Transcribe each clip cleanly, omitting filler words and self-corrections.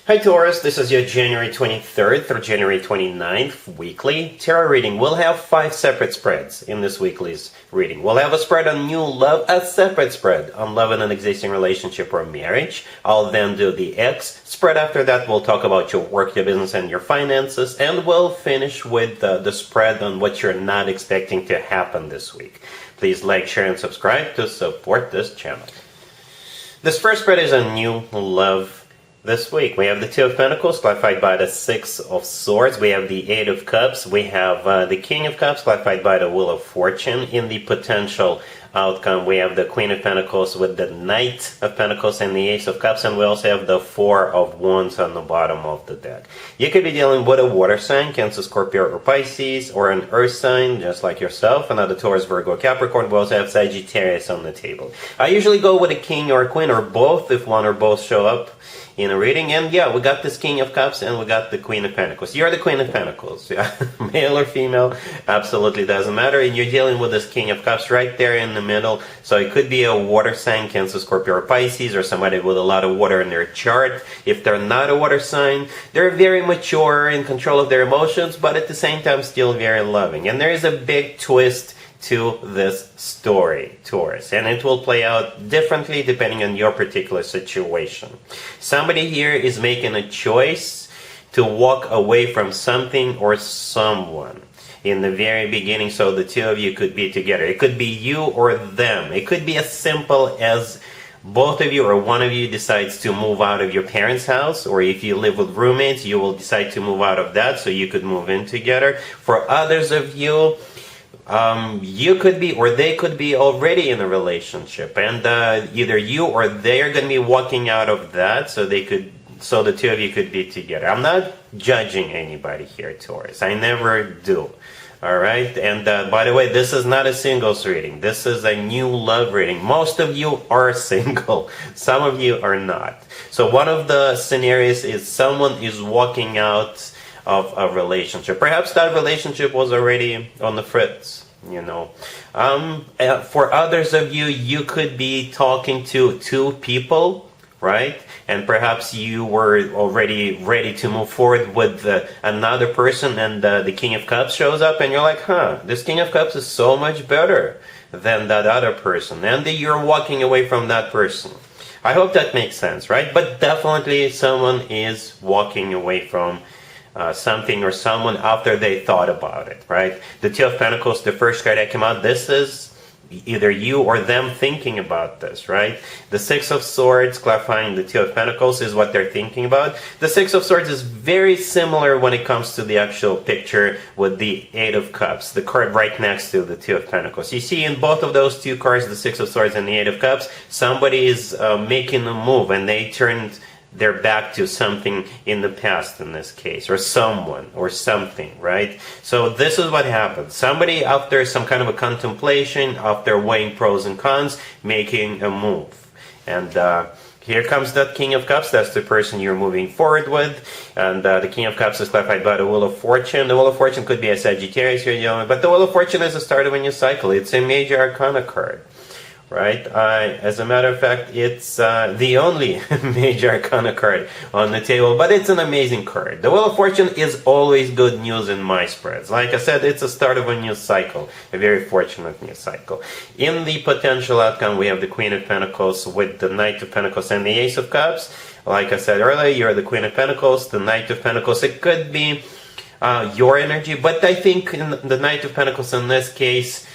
Hi Taurus, this is your January 23rd through January 29th weekly tarot reading. We'll have 5 separate spreads in this weekly's reading. We'll have a spread on new love, a separate spread on love in an existing relationship or marriage. I'll then do the X spread. After that, we'll talk about your work, your business, and your finances. And we'll finish with the spread on what you're not expecting to happen this week. Please like, share, and subscribe to support this channel. This first spread is on new love. This week we have the Two of Pentacles clarified by the Six of Swords. We have the Eight of Cups. We have the King of Cups clarified by the Wheel of Fortune. In the potential outcome, we have the Queen of Pentacles with the Knight of Pentacles and the Ace of Cups. And we also have the Four of Wands on the bottom of the deck. You could be dealing with a water sign, Cancer, Scorpio, or Pisces, or an earth sign, just like yourself. Another Taurus, Virgo, Capricorn. We also have Sagittarius on the table. I usually go with a King or a Queen or both if one or both show up in a reading. And yeah, we got this King of Cups and we got the Queen of Pentacles. You're the Queen of Pentacles, yeah. Male or female, absolutely doesn't matter. And you're dealing with this King of Cups right there in the middle. So it could be a water sign, Cancer, Scorpio, or Pisces, or somebody with a lot of water in their chart. If they're not a water sign, they're very mature, in control of their emotions, but at the same time still very loving. And there is a big twist to this story, Taurus, and it will play out differently depending on your particular situation. Somebody here is making a choice to walk away from something or someone in the very beginning, so the two of you could be together. It could be you or them. It could be as simple as both of you or one of you decides to move out of your parents' house, or if you live with roommates, you will decide to move out of that so you could move in together. For others of you, you could be or they could be already in a relationship, and either you or they are going to be walking out of that so the two of you could be together. I'm not judging anybody here, Taurus. I never do. All right, and by the way, this is not a singles reading. This is a new love reading. Most of you are single. Some of you are not. So one of the scenarios is someone is walking out of a relationship. Perhaps that relationship was already on the fritz, you know. For others of you, you could be talking to 2 people, right? And perhaps you were already ready to move forward with another person, and the King of Cups shows up, and you're like, this King of Cups is so much better than that other person. And you're walking away from that person. I hope that makes sense, right? But definitely someone is walking away from something or someone after they thought about it, right? The Two of Pentacles, the first card that came out, this is either you or them thinking about this, right? The Six of Swords clarifying the Two of Pentacles is what they're thinking about. The Six of Swords is very similar when it comes to the actual picture with the Eight of Cups, the card right next to the Two of Pentacles. You see in both of those 2 cards, the Six of Swords and the Eight of Cups, somebody is making a move and they turned their back to something in the past in this case, or someone or something, right? So this is what happens. Somebody, after some kind of a contemplation, after weighing pros and cons, making a move. And here comes that King of Cups. That's the person you're moving forward with. And the King of Cups is clarified by the Wheel of Fortune. The Wheel of Fortune could be a Sagittarius you're dealing with, but the Wheel of Fortune is the start of a new cycle. It's a major arcana card, right? As a matter of fact, it's the only major arcana card on the table, but it's an amazing card. The Wheel of Fortune is always good news in my spreads. Like I said, it's a start of a new cycle, a very fortunate new cycle. In the potential outcome, we have the Queen of Pentacles with the Knight of Pentacles and the Ace of Cups. Like I said earlier, you're the Queen of Pentacles, the Knight of Pentacles. It could be your energy, but I think in the Knight of Pentacles in this case,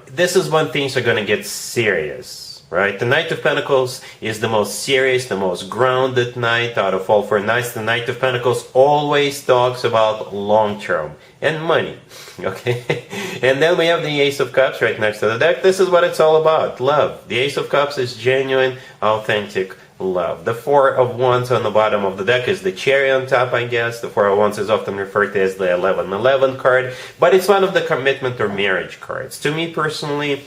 this is when things are going to get serious, right? The Knight of Pentacles is the most serious, the most grounded knight out of all 4 knights. The Knight of Pentacles always talks about long-term and money, okay? And then we have the Ace of Cups right next to the deck. This is what it's all about, love. The Ace of Cups is genuine, authentic love. The Four of Wands on the bottom of the deck is the cherry on top, I guess. The Four of Wands is often referred to as the 11-11 card, but it's one of the commitment or marriage cards. To me personally,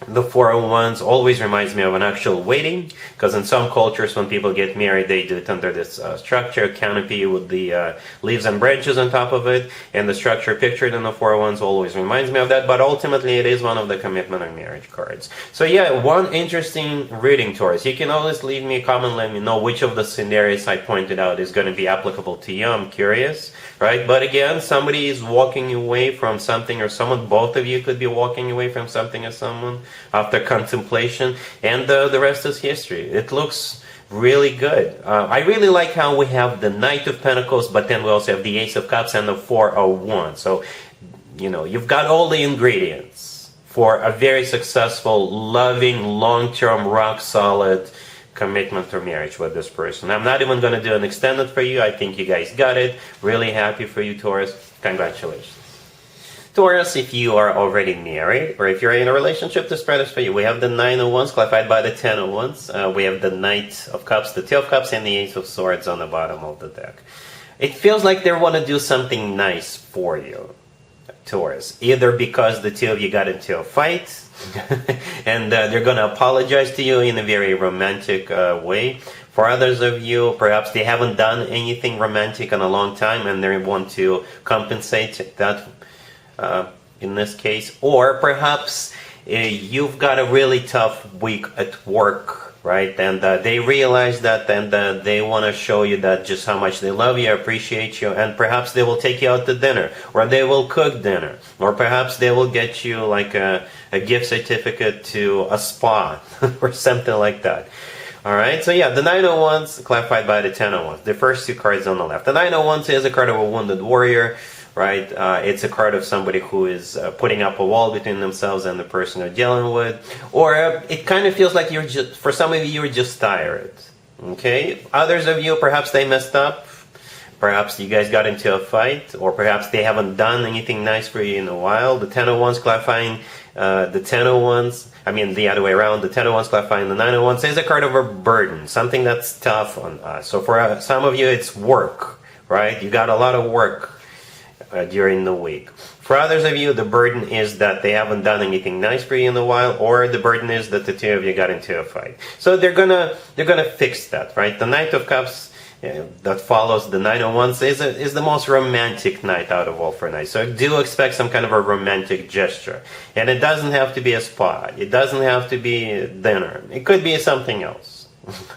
The 401s always reminds me of an actual wedding, because in some cultures when people get married they do it under this structure, canopy with the leaves and branches on top of it, and the structure pictured in the 401s always reminds me of that, but ultimately it is one of the commitment and marriage cards. So yeah, one interesting reading, Taurus. You can always leave me a comment, let me know which of the scenarios I pointed out is going to be applicable to you. I'm curious, right? But again, somebody is walking away from something, or someone, both of you could be walking away from something or someone after contemplation, and the rest is history. It looks really good. I really like how we have the Knight of Pentacles, but then we also have the Ace of Cups and the 401. So, you know, you've got all the ingredients for a very successful, loving, long-term, rock-solid commitment or marriage with this person. I'm not even going to do an extended for you. I think you guys got it. Really happy for you, Taurus. Congratulations. Taurus, if you are already married, or if you're in a relationship, this spread is for you. We have the 9 of Wands clarified by the 10 of Wands. We have the Knight of Cups, the 2 of Cups, and the Ace of Swords on the bottom of the deck. It feels like they want to do something nice for you, Taurus. Either because the two of you got into a fight, and they're going to apologize to you in a very romantic way. For others of you, perhaps they haven't done anything romantic in a long time, and they want to compensate that in this case. Or perhaps you've got a really tough week at work, right? And they realize that, and they want to show you that just how much they love you, appreciate you, and perhaps they will take you out to dinner, or they will cook dinner, or perhaps they will get you like a gift certificate to a spa or something like that. Alright, so yeah, the 9 of Wands clarified by the 10 of Wands, the first two cards on the left. The 9 of Wands is a card of a wounded warrior, right? It's a card of somebody who is putting up a wall between themselves and the person they're dealing with. Or it kind of feels like you're just, for some of you, you're just tired. Okay? Others of you, perhaps they messed up. Perhaps you guys got into a fight. Or perhaps they haven't done anything nice for you in a while. The 10 of Wands clarifying the 10 of Wands. I mean, the other way around. The 10 of Wands clarifying the 9 of Wands is a card of a burden. Something that's tough on us. So for some of you, it's work, right? You got a lot of work during the week. For others of you, the burden is that they haven't done anything nice for you in a while, or the burden is that the two of you got into a fight. So they're gonna fix that, right? The Knight of Cups that follows the 9 of Wands is the most romantic night out of all for nights. So do expect some kind of a romantic gesture, and it doesn't have to be a spa. It doesn't have to be dinner. It could be something else.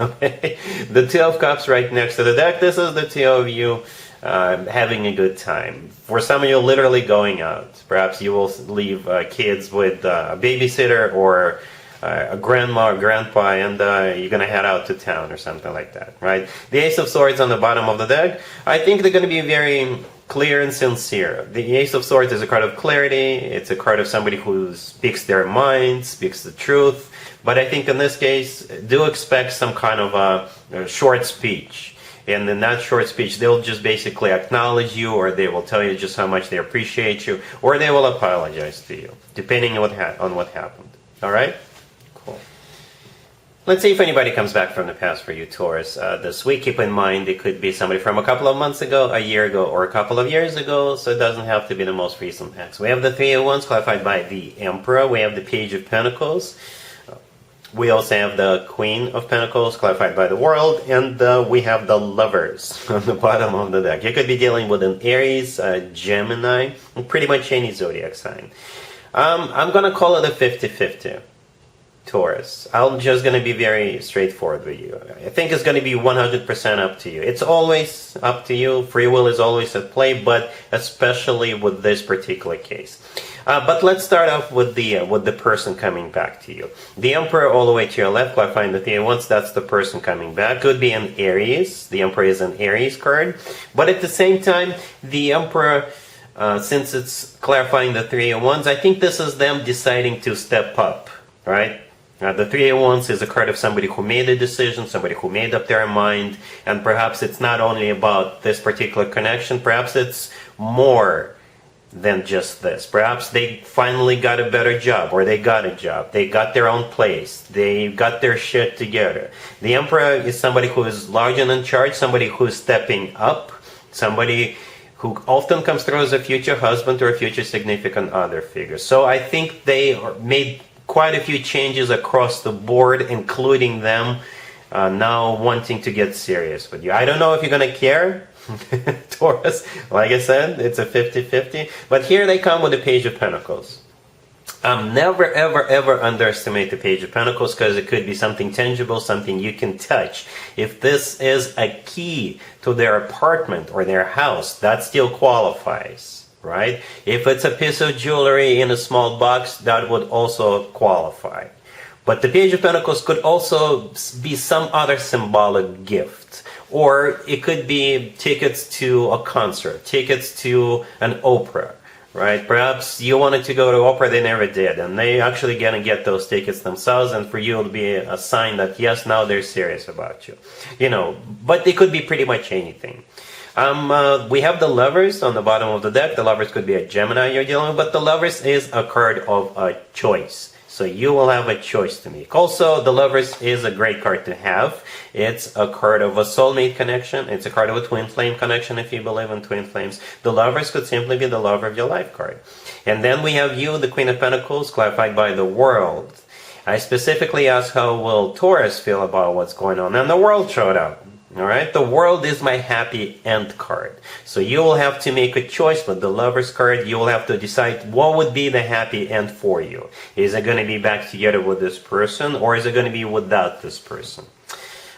Okay? The 2 of Cups right next to the deck. This is the two of you having a good time. For some of you, literally going out. Perhaps you will leave kids with a babysitter or a grandma or grandpa, and you're going to head out to town or something like that, right? The Ace of Swords on the bottom of the deck, I think they're going to be very clear and sincere. The Ace of Swords is a card of clarity. It's a card of somebody who speaks their mind, speaks the truth. But I think in this case, do expect some kind of a short speech. And in that short speech, they'll just basically acknowledge you, or they will tell you just how much they appreciate you, or they will apologize to you, depending on what happened. All right? Cool. Let's see if anybody comes back from the past for you, Taurus. This week, keep in mind, it could be somebody from a couple of months ago, a year ago, or a couple of years ago, so it doesn't have to be the most recent ex. We have the 3 of Wands clarified by the Emperor. We have the Page of Pentacles. We also have the Queen of Pentacles clarified by the World, and we have the Lovers on the bottom of the deck. You could be dealing with an Aries, Gemini, and pretty much any zodiac sign. I'm going to call it a 50-50, Taurus. I'm just going to be very straightforward with you. I think it's going to be 100% up to you. It's always up to you. Free will is always at play, but especially with this particular case. But let's start off with the person coming back to you. The Emperor all the way to your left, clarifying the 3 of Wands, that's the person coming back. Could be an Aries. The Emperor is an Aries card. But at the same time, the Emperor, since it's clarifying the 3 of Wands, I think this is them deciding to step up, right? The 3 of Wands is a card of somebody who made a decision, somebody who made up their mind, and perhaps it's not only about this particular connection, perhaps it's more than just this. Perhaps they finally got a better job, or they got a job, they got their own place, they got their shit together. The Emperor is somebody who is large and in charge, somebody who's stepping up, somebody who often comes through as a future husband or a future significant other figure. So I think they made quite a few changes across the board, including them now wanting to get serious with you. I don't know if you're going to care, Taurus. Like I said, it's a 50-50. But here they come with the Page of Pentacles. Never, ever, ever underestimate the Page of Pentacles, because it could be something tangible, something you can touch. If this is a key to their apartment or their house, that still qualifies, right? If it's a piece of jewelry in a small box, that would also qualify. But the Page of Pentacles could also be some other symbolic gift. Or it could be tickets to a concert, tickets to an opera. Right? Perhaps you wanted to go to opera, they never did, and they actually gonna get those tickets themselves, and for you it'll be a sign that yes, now they're serious about you. You know, but it could be pretty much anything. We have the Lovers on the bottom of the deck. The Lovers could be a Gemini you're dealing with, but the Lovers is a card of a choice. So you will have a choice to make. Also, the Lovers is a great card to have. It's a card of a soulmate connection. It's a card of a twin flame connection if you believe in twin flames. The Lovers could simply be the lover of your life card. And then we have you, the Queen of Pentacles, clarified by the World. I specifically asked how will Taurus feel about what's going on, and the World showed up. All right, the World is my happy end card. So you will have to make a choice with the Lovers card. You will have to decide what would be the happy end for you. Is it going to be back together with this person, or is it going to be without this person?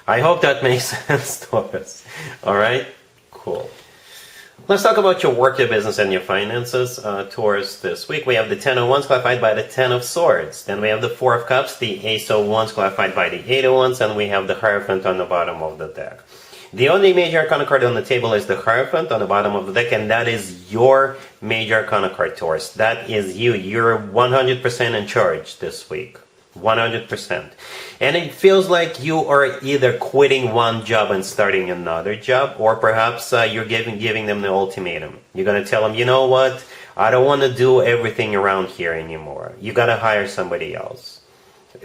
I hope that makes sense, Taurus. All right, cool. Let's talk about your work, your business, and your finances, Taurus, this week. We have the Ten of Wands clarified by the Ten of Swords. Then we have the Four of Cups, the Ace of Wands clarified by the Eight of Wands, and we have the Hierophant on the bottom of the deck. The only major arcana card on the table is the Hierophant on the bottom of the deck, and that is your major arcana card, Taurus. That is you. You're 100% in charge this week. 100%. And it feels like you are either quitting one job and starting another job, or perhaps you're giving them the ultimatum. You're going to tell them, you know what, I don't want to do everything around here anymore. You got to hire somebody else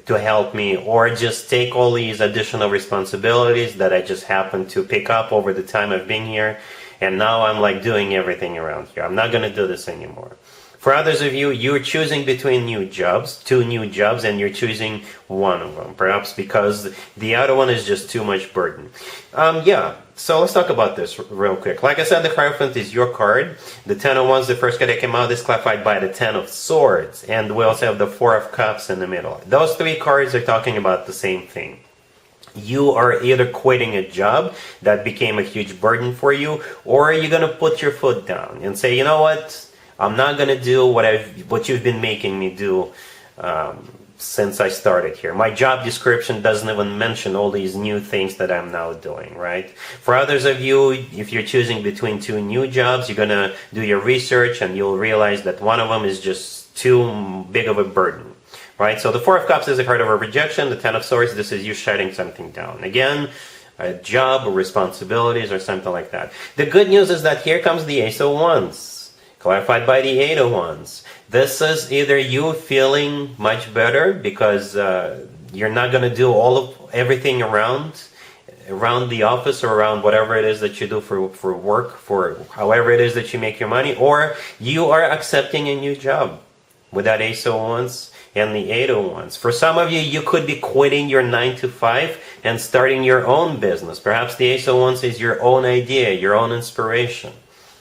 to help me, or just take all these additional responsibilities that I just happened to pick up over the time I've been here, and now I'm like doing everything around here. I'm not going to do this anymore. For others of you, you're choosing between new jobs, two new jobs, and you're choosing one of them, perhaps because the other one is just too much burden. Yeah, so let's talk about this real quick. Like I said, the Hierophant is your card. The Ten of Wands, the first card that came out, is clarified by the Ten of Swords. And we also have the Four of Cups in the middle. Those three cards are talking about the same thing. You are either quitting a job that became a huge burden for you, or you're going to put your foot down and say, you know what? I'm not going to do what you've been making me do since I started here. My job description doesn't even mention all these new things that I'm now doing, right? For others of you, if you're choosing between two new jobs, you're going to do your research and you'll realize that one of them is just too big of a burden, right? So the Four of Cups is a card of a rejection. The Ten of Swords, this is you shutting something down. Again, a job or responsibilities or something like that. The good news is that here comes the Ace of Wands, clarified by the Eight of Wands. This is either you feeling much better because you're not going to do everything around the office or around whatever it is that you do for work, for however it is that you make your money, or you are accepting a new job with that Ace of Wands and the Eight of Wands. For some of you, you could be quitting your 9-to-5 and starting your own business. Perhaps the Ace of Wands is your own idea, your own inspiration.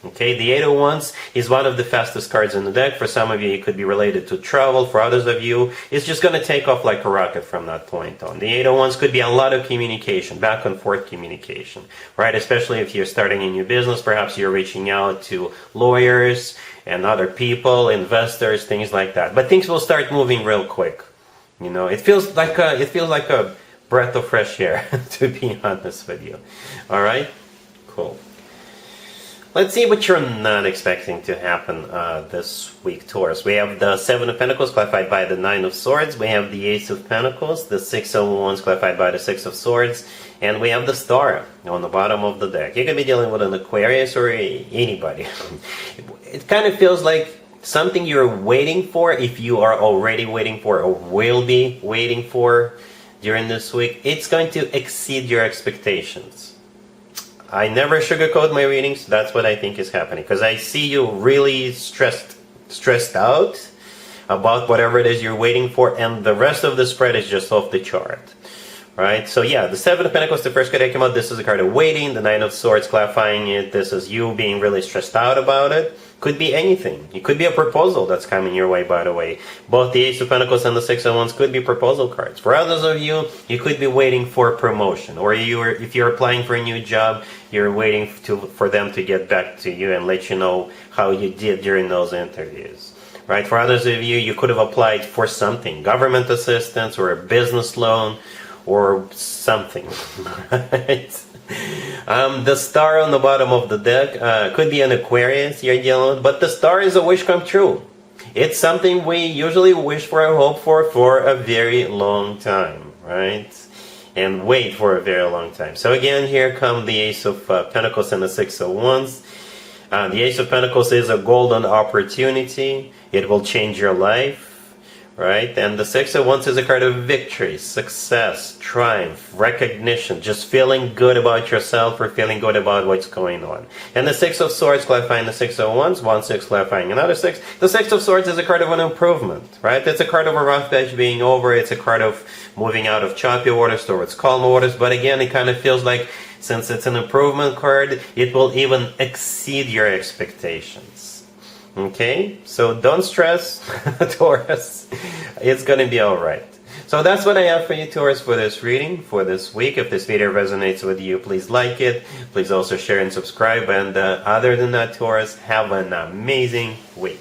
Okay, the Eight of Wands is one of the fastest cards in the deck. For some of you, it could be related to travel. For others of you, it's just going to take off like a rocket from that point on. The Eight of Wands could be a lot of communication, back and forth communication, right? Especially if you're starting a new business, perhaps you're reaching out to lawyers and other people, investors, things like that. But things will start moving real quick. You know, it feels like a breath of fresh air, to be honest with you. All right, cool. Let's see what you're not expecting to happen this week, Taurus. We have the Seven of Pentacles clarified by the Nine of Swords. We have the Ace of Pentacles, the Six of Wands clarified by the Six of Swords. And we have the Star on the bottom of the deck. You can be dealing with an Aquarius or anybody. It kind of feels like something you're waiting for, if you are already waiting for or will be waiting for during this week. It's going to exceed your expectations. I never sugarcoat my readings. That's what I think is happening, because I see you really stressed out, about whatever it is you're waiting for, and the rest of the spread is just off the chart. Right, so yeah, the Seven of Pentacles, the first card that came out, this is a card of waiting. The Nine of Swords, clarifying it. This is you being really stressed out about it. Could be anything. It could be a proposal that's coming your way, by the way. Both the Ace of Pentacles and the Six of Wands could be proposal cards. For others of you, you could be waiting for promotion. Or if you're applying for a new job, you're waiting for them to get back to you and let you know how you did during those interviews. Right, for others of you, you could have applied for something. Government assistance or a business loan or something. Right? The star on the bottom of the deck could be an Aquarius you're dealing with, but the star is a wish come true. It's something we usually wish for or hope for a very long time, right? And wait for a very long time. So again, here come the Ace of Pentacles and the Six of Wands. The Ace of Pentacles is a golden opportunity. It will change your life. Right? And the Six of Wands is a card of victory, success, triumph, recognition, just feeling good about yourself or feeling good about what's going on. And the Six of Swords clarifying the Six of Wands, 1-6 clarifying another 6. The Six of Swords is a card of an improvement, right? It's a card of a rough patch being over. It's a card of moving out of choppy waters towards calm waters. But again, it kind of feels like since it's an improvement card, it will even exceed your expectations. Okay, so don't stress, Taurus. It's going to be alright. So that's what I have for you, Taurus, for this reading, for this week. If this video resonates with you, please like it. Please also share and subscribe. And other than that, Taurus, have an amazing week.